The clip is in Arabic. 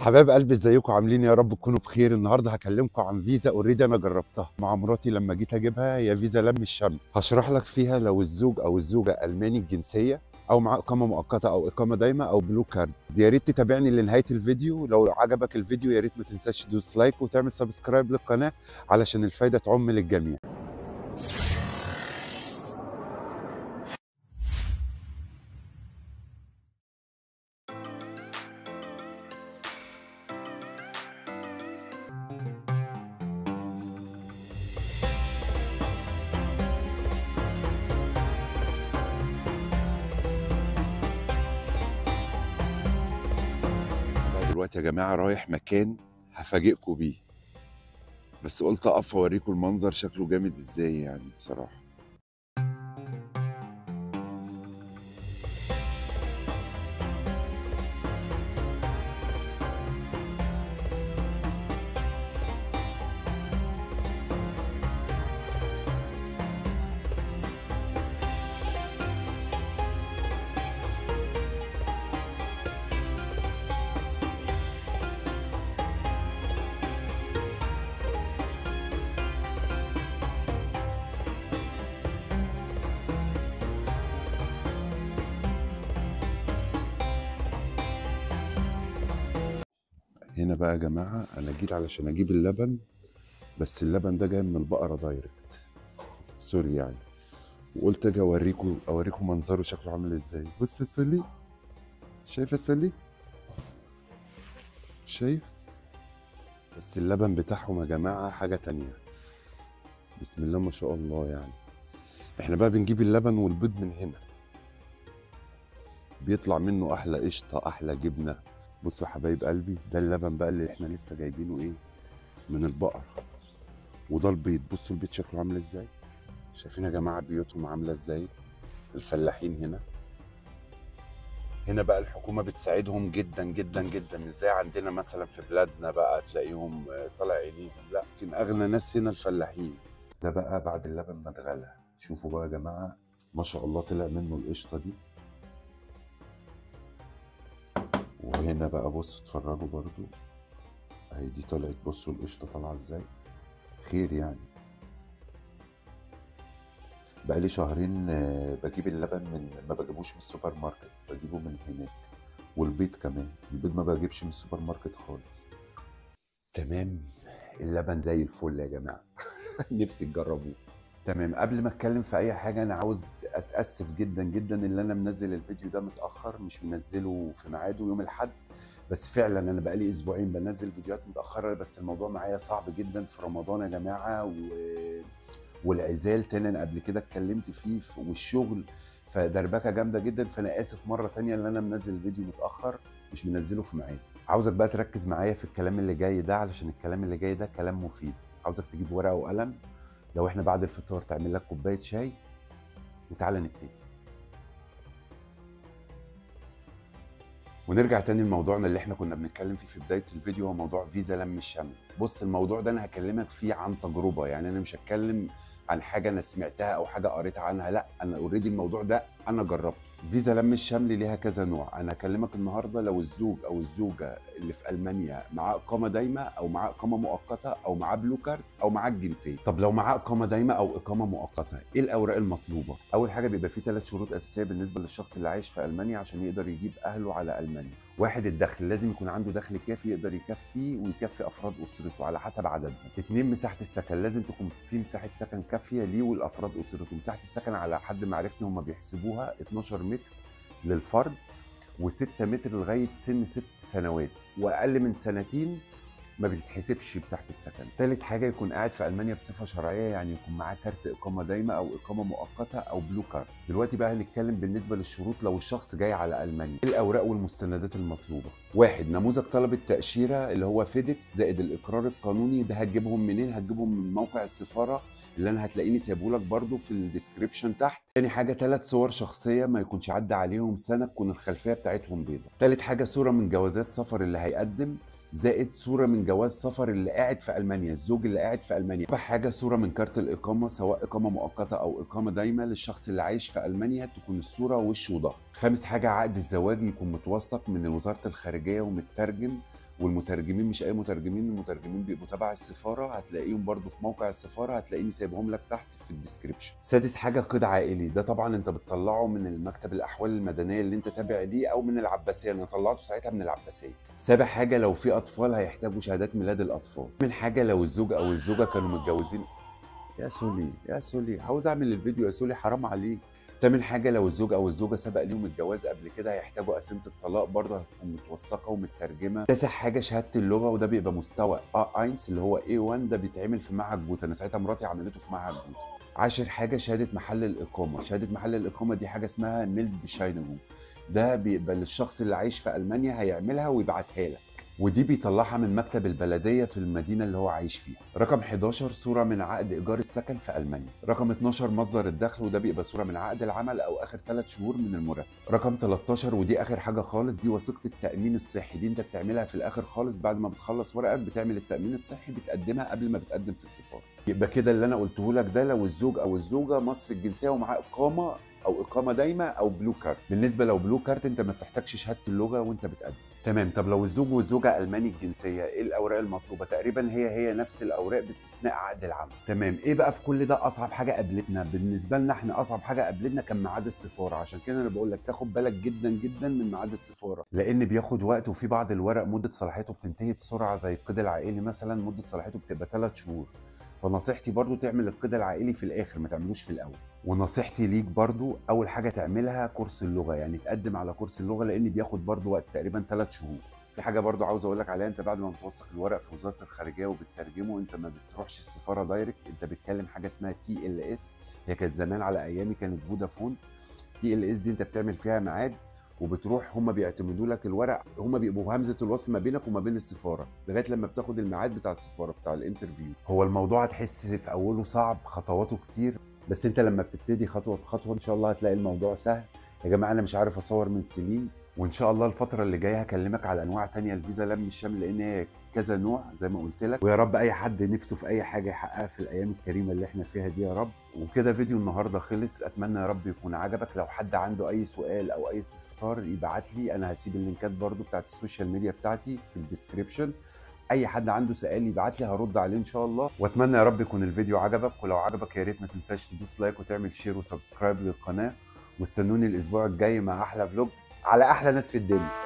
حبايب قلبي، ازيكم عاملين؟ يا رب تكونوا بخير. النهارده هكلمكم عن فيزا اوريدي انا جربتها مع مراتي لما جيت اجيبها. هي فيزا لم الشمل. هشرح لك فيها لو الزوج او الزوجه الماني الجنسيه او مع اقامه مؤقته او اقامه دايمه او بلو كارد. يا ريت تتابعني لنهايه الفيديو. لو عجبك الفيديو يا ريت ما تنساش تدوس لايك وتعمل سبسكرايب للقناه علشان الفايده تعم للجميع. دلوقتي يا جماعه رايح مكان هفاجئكم بيه، بس قلت اقف اوريكم المنظر شكله جامد ازاي يعني بصراحه. هنا بقى يا جماعه انا جيت علشان اجيب اللبن، بس اللبن ده جاي من البقره دايركت، سوري يعني. وقلت اجي اوريكم منظره شكله عامل ازاي. بص السلي، شايف السلي؟ شايف؟ بس اللبن بتاعهم يا جماعه حاجه تانية، بسم الله ما شاء الله يعني. احنا بقى بنجيب اللبن والبيض من هنا، بيطلع منه احلى قشطه احلى جبنه. بصوا يا حبايب قلبي، ده اللبن بقى اللي احنا لسه جايبينه ايه من البقر، وده البيض. بصوا البيض شكله عامل ازاي. شايفين يا جماعه بيوتهم عامله ازاي؟ الفلاحين هنا بقى الحكومة بتساعدهم جدا جدا جدا، مش زي عندنا مثلا في بلادنا بقى تلاقيهم طالع عينيهم، لا، لكن أغنى ناس هنا الفلاحين. ده بقى بعد اللبن ما اتغلى، شوفوا بقى يا جماعة ما شاء الله طلع منه القشطة دي. وهنا بقى بصوا اتفرجوا برضو اهي دي طلعت، بصوا القشطة طالعة ازاي، خير يعني. بقى لي شهرين بجيب اللبن ما بجيبوش من السوبر ماركت، بجيبه من هناك. والبيض كمان، البيض ما بجيبش من السوبر ماركت خالص. تمام، اللبن زي الفل يا جماعه. نفسي تجربوه. تمام، قبل ما اتكلم في اي حاجه انا عاوز اتاسف جدا جدا ان انا منزل الفيديو ده متاخر، مش منزله في ميعاده يوم الاحد. بس فعلا انا بقالي اسبوعين بنزل فيديوهات متاخره، بس الموضوع معايا صعب جدا في رمضان يا جماعه والعزال تاني انا قبل كده اتكلمت فيه والشغل، فدربكه جامده جدا. فانا اسف مره تانية ان انا منزل الفيديو متاخر، مش منزله في ميعاده. عاوزك بقى تركز معايا في الكلام اللي جاي ده، علشان الكلام اللي جاي ده كلام مفيد. عاوزك تجيب ورقه وقلم، لو احنا بعد الفطار تعمل لك كوبايه شاي، وتعالى نبتدي. ونرجع تاني لموضوعنا اللي احنا كنا بنتكلم فيه في بدايه الفيديو، هو موضوع فيزا لم الشمل. بص الموضوع ده انا هكلمك فيه عن تجربه، يعني انا مش هتكلم عن حاجه انا سمعتها او حاجه قريتها عنها، لا، انا اوريدي الموضوع ده انا جربته. فيزا لم الشمل ليها كذا نوع. انا هكلمك النهارده لو الزوج او الزوجه اللي في المانيا معاه اقامه دايمه او معاه اقامه مؤقته او معاه بلو كارد او معاه الجنسيه. طب لو معاه اقامه دايمه او اقامه مؤقته، ايه الاوراق المطلوبه؟ اول حاجه بيبقى فيه 3 شروط اساسيه بالنسبه للشخص اللي عايش في المانيا عشان يقدر يجيب اهله على المانيا. واحد، الدخل، لازم يكون عنده دخل كافي يقدر يكفي ويكفي افراد اسرته على حسب عددهم. 2، مساحه السكن، لازم تكون في مساحه سكن كافيه ليه ولافراد اسرته. مساحه السكن على حد معرفتي هم بيحسبوها 12 متر للفرد، و6 متر لغايه سن 6 سنوات، واقل من سنتين ما بتتحسبش مساحه السكن. ثالث حاجه يكون قاعد في المانيا بصفه شرعيه، يعني يكون معاه كارت اقامه دايمه او اقامه مؤقته او بلو كارد. دلوقتي بقى هنتكلم بالنسبه للشروط لو الشخص جاي على المانيا. ايه الاوراق والمستندات المطلوبه؟ 1، نموذج طلب التاشيره اللي هو فيديكس زائد الاقرار القانوني. ده هتجيبهم منين؟ هتجيبهم من موقع السفاره اللي انا هتلاقيني سايبه لك برده في الديسكريبشن تحت. تاني حاجه 3 صور شخصيه ما يكونش عدى عليهم سنه، تكون الخلفيه بتاعتهم بيضاء. تالت حاجه صوره من جوازات سفر اللي هيقدم، زائد صوره من جواز سفر اللي قاعد في المانيا، الزوج اللي قاعد في المانيا. رابع حاجه صوره من كارت الاقامه، سواء اقامه مؤقته او اقامه دايمه للشخص اللي عايش في المانيا، تكون الصوره وش وظهر. خامس حاجه عقد الزواج يكون متوثق من وزاره الخارجيه ومترجم والمترجمين مش اي مترجمين، المترجمين بيبقوا تبع السفاره، هتلاقيهم برضو في موقع السفاره، هتلاقيني سايبهم لك تحت في الديسكريبشن. سادس حاجه قيد عائلي، ده طبعا انت بتطلعه من المكتب الاحوال المدنيه اللي انت تابع ليه او من العباسيه، انا طلعته ساعتها من العباسيه. سابع حاجه لو في اطفال هيحتاجوا شهادات ميلاد الاطفال. من حاجه لو الزوج او الزوجه كانوا متجوزين. يا سولي يا سولي عاوز اعمل الفيديو يا سولي حرام عليك. تامن حاجه لو الزوج او الزوجه سبق ليهم الجواز قبل كده هيحتاجوا قسيمه الطلاق، برضه هتكون متوثقه ومترجمه. تاسع حاجه شهاده اللغه، وده بيبقى مستوى A1 اللي هو A1، ده بيتعمل في معهد جوتا، انا ساعتها مراتي عملته في معهد جوتا. عاشر حاجه شهاده محل الاقامه، شهاده محل الاقامه دي حاجه اسمها ميلد بشاينجو، ده بيبقى للشخص اللي عايش في المانيا هيعملها ويبعتها لك، ودي بيطلعها من مكتب البلديه في المدينه اللي هو عايش فيها. رقم 11 صوره من عقد ايجار السكن في المانيا. رقم 12 مصدر الدخل، وده بيبقى صوره من عقد العمل او اخر 3 شهور من المرتب. رقم 13 ودي اخر حاجه خالص، دي وثيقه التامين الصحي، دي انت بتعملها في الاخر خالص بعد ما بتخلص ورقك، بتعمل التامين الصحي بتقدمها قبل ما بتقدم في السفاره. يبقى كده اللي انا قلته لك ده لو الزوج او الزوجه مصري الجنسيه ومعاه اقامه او اقامه دايمه او بلو كارت. بالنسبه لو بلو كارت انت ما بتحتاجش شهاده اللغه وانت بتقدم. تمام. طب لو الزوج والزوجه الماني الجنسيه، ايه الاوراق المطلوبه؟ تقريبا هي نفس الاوراق باستثناء عقد العمل. تمام. ايه بقى في كل ده اصعب حاجه قابلتنا؟ بالنسبه لنا احنا اصعب حاجه قابلتنا كان ميعاد السفاره، عشان كده انا بقول لك تاخد بالك جدا جدا من ميعاد السفاره، لان بياخد وقت، وفي بعض الورق مده صلاحيته بتنتهي بسرعه، زي القيد العائلي مثلا مده صلاحيته بتبقى 3 شهور. فنصيحتي برضو تعمل القيد العائلي في الاخر، ما تعملوش في الاول. ونصيحتي ليك برضو اول حاجه تعملها كورس اللغه، يعني تقدم على كورس اللغه، لان بياخد برضو وقت تقريبا 3 شهور. في حاجه برضو عاوز اقول لك عليها، انت بعد ما بتوثق الورق في وزاره الخارجيه وبتترجمه، انت ما بتروحش السفاره دايركت، انت بتكلم حاجه اسمها TLS، هي كانت زمان على ايامي كانت فودافون. TLS دي انت بتعمل فيها ميعاد وبتروح، هم بيعتمدوا لك الورق، هم بيبقوا همزه الوصل ما بينك وما بين السفاره لغايه لما بتاخد الميعاد بتاع السفاره بتاع الانترفيو. هو الموضوع هتحس في اوله صعب، خطواته كتير، بس انت لما بتبتدي خطوه بخطوه ان شاء الله هتلاقي الموضوع سهل. يا جماعه انا مش عارف اصور من سنين، وان شاء الله الفتره اللي جايه هكلمك على انواع تانية الفيزا لم الشمل، لان هي كذا نوع زي ما قلت لك، ويا رب اي حد نفسه في اي حاجه يحققها في الايام الكريمه اللي احنا فيها دي يا رب. وكده فيديو النهارده خلص، اتمنى يا رب يكون عجبك. لو حد عنده اي سؤال او اي استفسار يبعت لي، انا هسيب اللينكات برضو بتاعت السوشيال ميديا بتاعتي في الديسكريبشن، اي حد عنده سؤال يبعت لي هرد عليه ان شاء الله. واتمنى يا رب يكون الفيديو عجبك، ولو عجبك يا ريت ما تنساش تدوس لايك وتعمل شير وسبسكرايب للقناه، واستنوني الاسبوع الجاي مع احلى فلوج على احلى ناس في الدنيا.